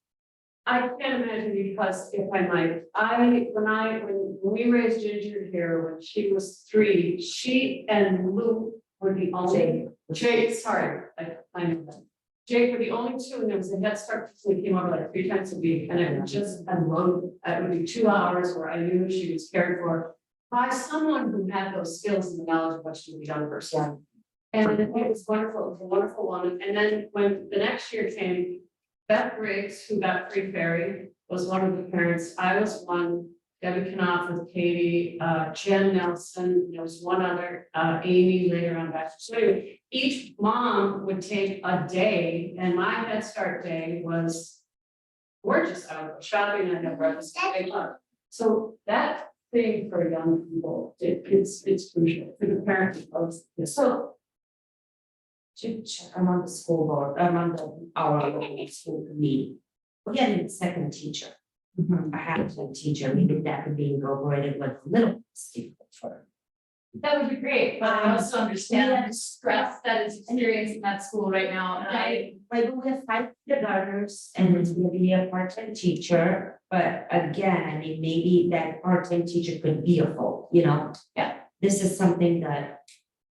I can't imagine because if I might, when we raised Ginger here, when she was 3, she and Luke were the only. Jake, sorry, I know that. Jake were the only 2, and there was a Head Start, so we came over like 3 times a week, and it would just unload, it would be 2 hours where I knew she was cared for by someone who had those skills and the knowledge of what she was done first. And it was wonderful, it was a wonderful woman, and then when the next year came, Beth Briggs, who got free ferry, was one of the parents, I was one, Debbie Knopf with Katie, Jen Nelson, there was one other, Amy later on back. So anyway, each mom would take a day, and my Head Start day was gorgeous. I would go shopping, I'd have breakfast, I love. So that thing for young people, it's crucial for the parents. So. I'm on the school board, I'm on our local school committee. We're getting a second teacher. A half-time teacher, maybe that could be incorporated with little people for. That would be great, but I also understand the stress that is experienced in that school right now, and I. Like we have 5 kindergartners and it's gonna be a part-time teacher, but again, I mean, maybe that part-time teacher could be a full, you know? Yeah. This is something that.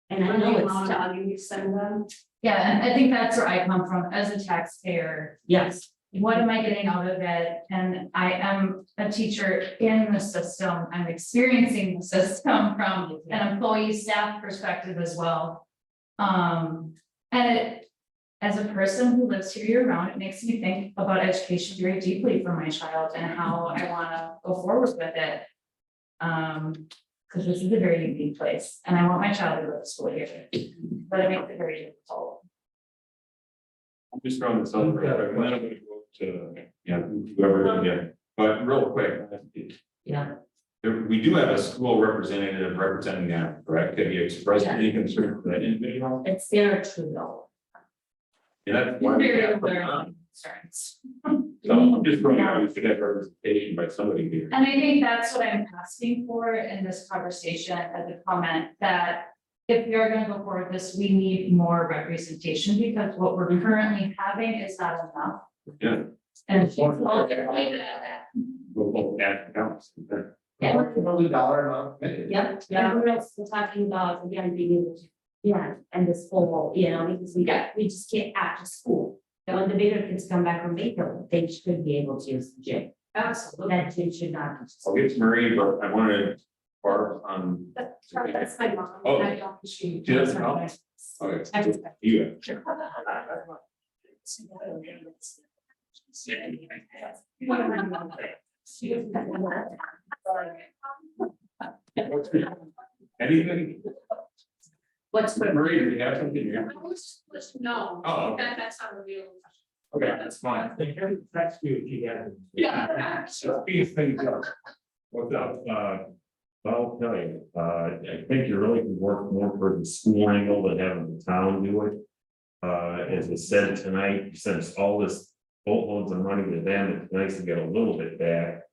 And I know it's tough. You send them. Yeah, and I think that's where I come from as a taxpayer. Yes. What am I getting out of it? And I am a teacher in the system. I'm experiencing the system from an employee staff perspective as well. And it, as a person who lives here year round, it makes me think about education very deeply for my child and how I want to go forward with it. Because this is a very unique place and I want my child to go to school here, but it makes it very difficult. I'm just throwing this out there, and then I'm gonna go to, whoever, but real quick. Yeah. We do have a school representative representing that, correct? Have you expressed any concern for that individual? It's their true though. Yeah, that's why we have her. Concerns. So I'm just throwing out, we should have representation by somebody here. And I think that's what I'm asking for in this conversation as a comment, that if we are gonna go forward with this, we need more representation because what we're currently having is not enough. Yeah. And she's We'll both add counts. Yeah. $1 amount committed. Yep, yeah, we're also talking about, again, being able to, and this full, you know, because we just can't after school. When the bigger kids come back from Mayfield, they should be able to use the gym. Absolutely. That gym should not. I'll get to Marie, but I wanted to bark on. That's my mom. Oh. I don't, she doesn't know? her. Okay. You. Anything? What's the? Marie, do you have something here? No, Oh, okay. that's not a real. Okay, that's fine. That's you, if you have. Yeah. So these things up. What's up? I'll tell you, I think you really can work more for the school angle than having the town do it. As I said tonight, since all this boatloads of money to them, it's nice to get a little bit back.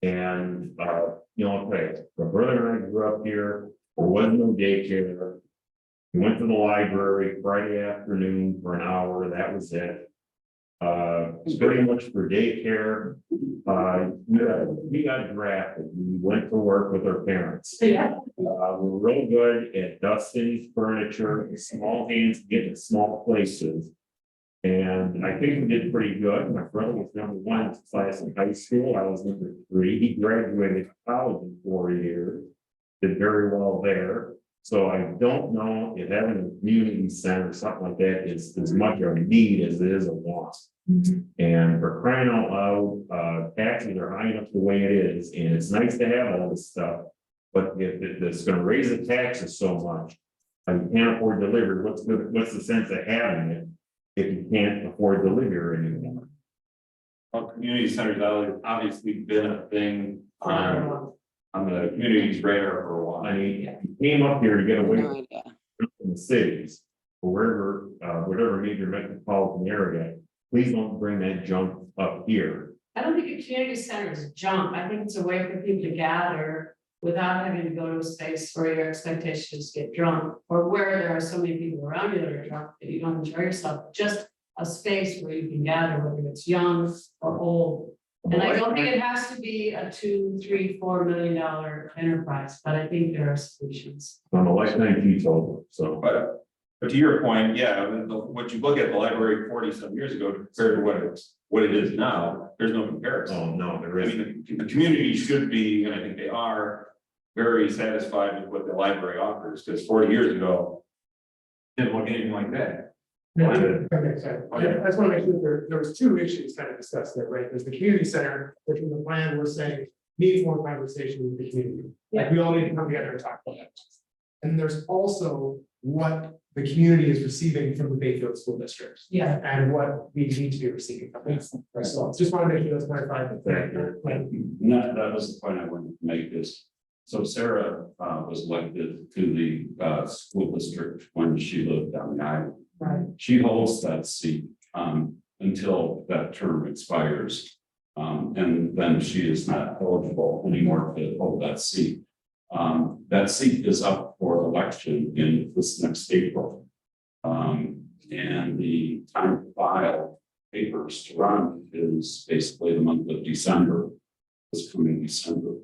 And, I'll tell you, my brother and I grew up here, there was no daycare. We went to the library Friday afternoon for an hour, that was it. Pretty much for daycare, we got drafted, we went to work with our parents. Yeah. We're real good at dusting furniture, small hands get to small places. And I think we did pretty good. My brother was #1 in his class in high school. I was #3. He graduated college in 4 years. Did very well there. So I don't know if having a community center or something like that is as much of a need as it is a want. And for crying out loud, taxes are high enough the way it is, and it's nice to have all this stuff. But if it's gonna raise the taxes so much, and you can't afford delivery, what's the sense of having it? If you can't afford delivery anymore? Well, community centers obviously been a thing on the community's radar for a while. I mean, you came up here to get away from the cities, or wherever, whatever major metropolitan area, please don't bring that junk up here. I don't think a community center is junk. I think it's a way for people to gather without having to go to a space where your expectations get drunk, or where there are so many people around you that are drunk that you don't enjoy yourself. Just a space where you can gather, whether it's young or old. And I don't think it has to be a $2, $3, $4 million enterprise, but I think there are solutions. On the lifetime keys over, so. But to your point, yeah, I mean, what you look at the library 40-some years ago compared to what it is now, there's no comparison. Oh, no, there I isn't. mean, the community should be, and I think they are, very satisfied with what the library offers, because 40 years ago. Didn't look anything like that. Okay, sorry. I just want to make sure there was two issues kind of discussed there, right? There's the community center, which in the plan we're saying needs more conversation with the community. Like, we all need to come together and talk about that. And there's also what the community is receiving from the Bayfield School District Yeah. and what we need to be receiving from them. So just want to make sure that's clarified. That was the point I wanted to make is, so Sarah was elected to the school district when she lived down the island. Right. She holds that seat until that term expires. And then she is not eligible anymore to hold that seat. That seat is up for election in this next April. And the time to file papers to run is basically the month of December, this coming December.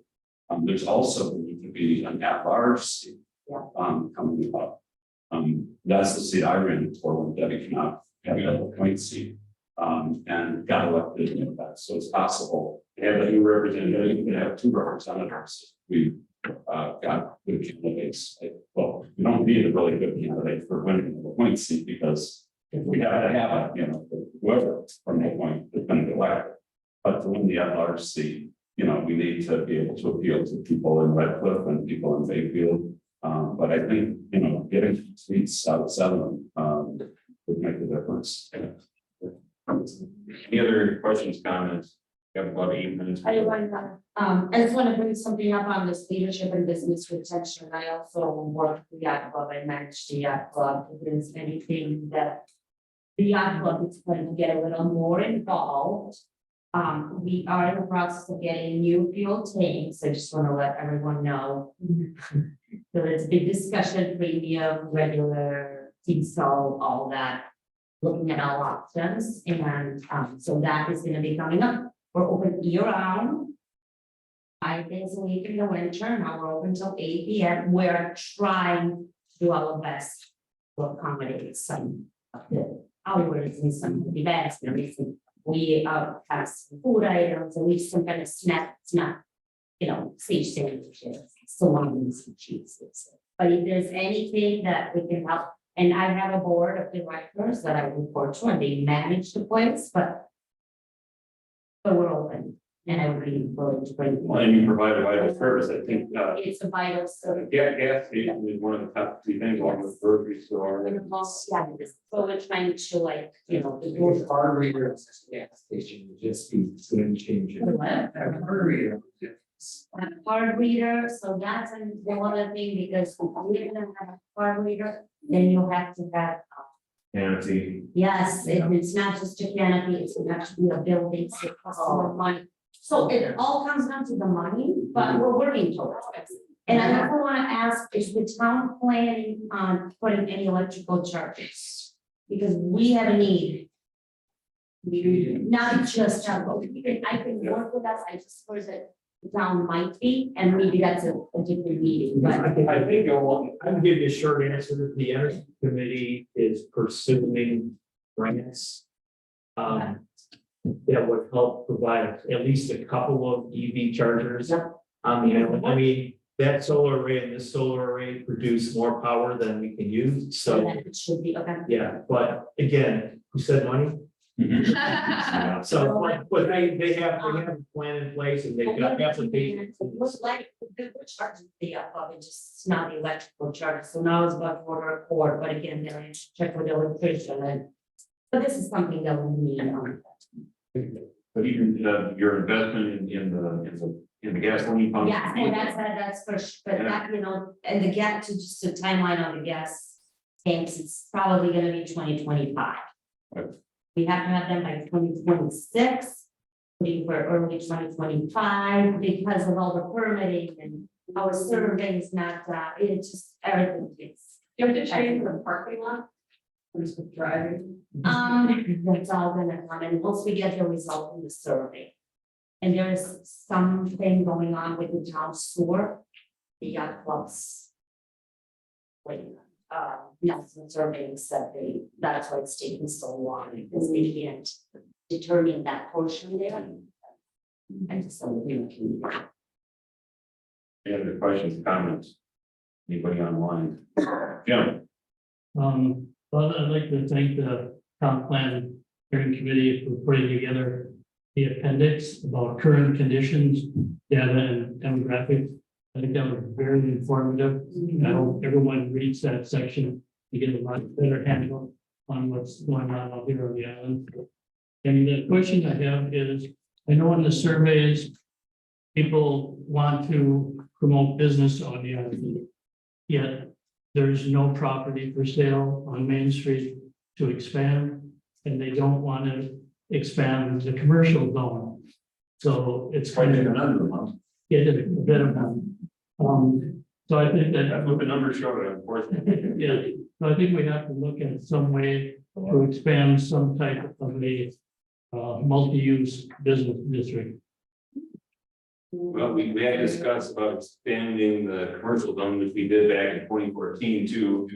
There's also going to be an at-large seat coming up. That's the seat I ran for when Debbie cannot have a point seat. And got elected in that, so it's possible to have a new representative, you can have two representatives. We got good candidates. Well, we don't need a really good candidate for winning the point seat, because if we have to have it, whoever from the point is going to get elected. But to win the at-large seat, we need to be able to appeal to people in Red Cliff and people in Bayfield. But I think, getting seats out of 7 would make a difference. Any other questions, comments? You have about 8 minutes. I just want to bring something up on this leadership and business retention. I also work with the yacht club. I manage the yacht club. If there's anything that the yacht club is going to get a little more involved. We are in the process of getting new fuel tanks. I just want to let everyone know. So it's a big discussion, premium, regular, diesel, all that. Looking at all options, and so that is going to be coming up. We're open year round. 5 days a week in the winter, now we're open till 8 p.m. We're trying to do our best to accommodate some of the hours and some of the events and everything. We have some food items and we some kind of snacks, not, sage sandwiches, salons and cheeses. But if there's anything that we can help. And I have a board of directors that I report to, and they manage the place, but we're open, and I would be willing to bring. Well, and you provide a vital service, I think, It's a vital service. gas station is one of the top 2 things along with grocery store. Yeah, so we're trying to The card reader at the gas station would just be going to change it. Card reader. a card reader, so that's another thing, because if you're gonna have a card reader, then you have to have. Canopy. Yes, it's not just a canopy, it's actually a building, so it costs more money. So it all comes down to the money, but we're working towards it. And I also wanna ask, is the town planning on putting any electrical charges? Because we have a need. Not just, but I can work with us, I just suppose that the town might be, and maybe that's a different meeting, but. I think I can give you a short answer that the energy committee is pursuing grants. That would help provide at least a couple of EV chargers on the island. I mean, that solar array and this solar array produce more power than we can use, so, Then it should be, okay. yeah, but again, who said money? So, but they have a plan in place and they've got applications. Looks like the charging the above, it's just not the electrical charge, so now it's about to order a cord, but again, they're in check with the electrician and. But this is something that we need on. But even your investment in the gasoline pump. Yeah, and that's for sure, but that, and the gap to just the timeline on the gas tanks, it's probably gonna be 2025. Right. We have to have them by 2026, putting for early 2025, because of all the permitting and our survey is not, it's just everything is. You have to change the parking lot. Driving. That's all gonna come, and once we get the result from the survey. And there's something going on with the town sewer, the yacht clubs. Like, Nelson surveying said that's why it's taking so long, because they can't determine that portion there. I just don't think. Any other questions, comments? Anybody online? Jim? Well, I'd like to thank the comp plan hearing committee for putting together the appendix about current conditions, data and demographics. I think that was very informative. I hope everyone reads that section to get a much better handle on what's going on out here on the island. And the question I have is, I know in the surveys, people want to promote business on the island. Yet there's no property for sale on Main Street to expand, and they don't want to expand the commercial zone. So it's Quite kind a of, conundrum, huh? it is a bit of one. So I think That's that, what the numbers showed, unfortunately. yeah, so I think we have to look at some way to expand some type of a multi-use business district. Well, we had discussed about expanding the commercial zone, which we did back in 2014 too.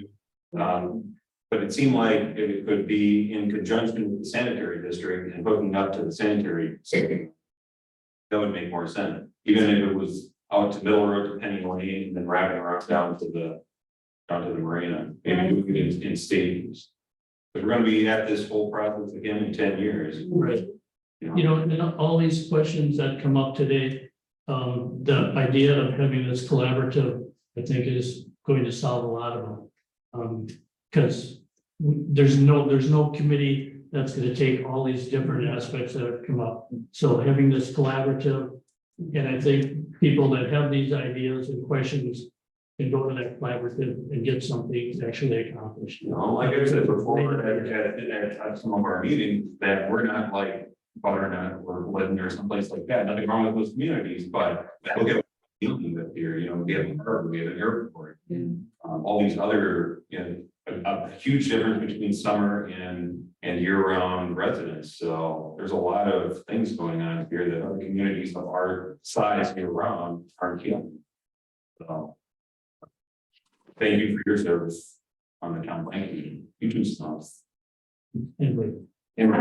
But it seemed like it could be in conjunction with the sanitary district and hooking up to the sanitary. That would make more sense, even if it was out to Middle Road to Penny Lane and then wrapping around down to the marina, maybe doing it in stages. But we're gonna be at this whole process again in 10 years. Right. You know, and all these questions that come up today, the idea of having this collaborative, I think is going to solve a lot of them. Because there's no committee that's gonna take all these different aspects that have come up. So having this collaborative, and I think people that have these ideas and questions can go to that collaborative and get something actually accomplished. You know, like I said before, at some of our meetings, that we're not like Butternut or Glidden or someplace like that, nothing wrong with those communities, but look at what we're dealing with here, you know, we have a harbor, we have an airport. All these other, you know, a huge difference between summer and year-round residents, so there's a lot of things going on here that other communities of our size year-round aren't getting. So. Thank you for your service on the town planning commission. You do stuff. Anyway, And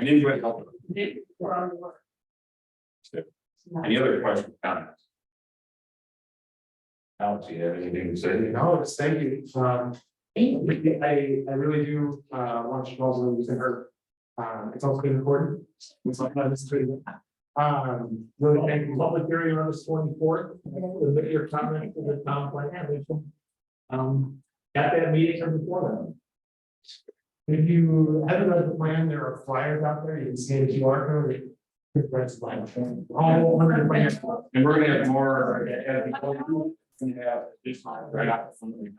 enjoy helping. Any other questions, comments? Alex, you have anything to say? No, just thank you. I really do want you all to listen her. It's also been recorded. It's not this true. Really thank you. Public hearing on the 24th, with your comment to the town plan. At that meeting or before If you haven't read the plan, there are flyers out there. You can scan the QR code. That's fine. All 100 plans. And we're gonna have more as we go through. We have additional right out from the.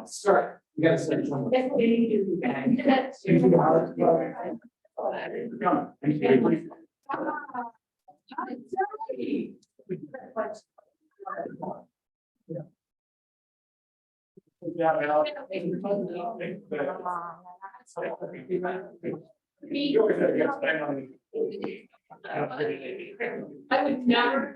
Start. You gotta start somewhere. I would never.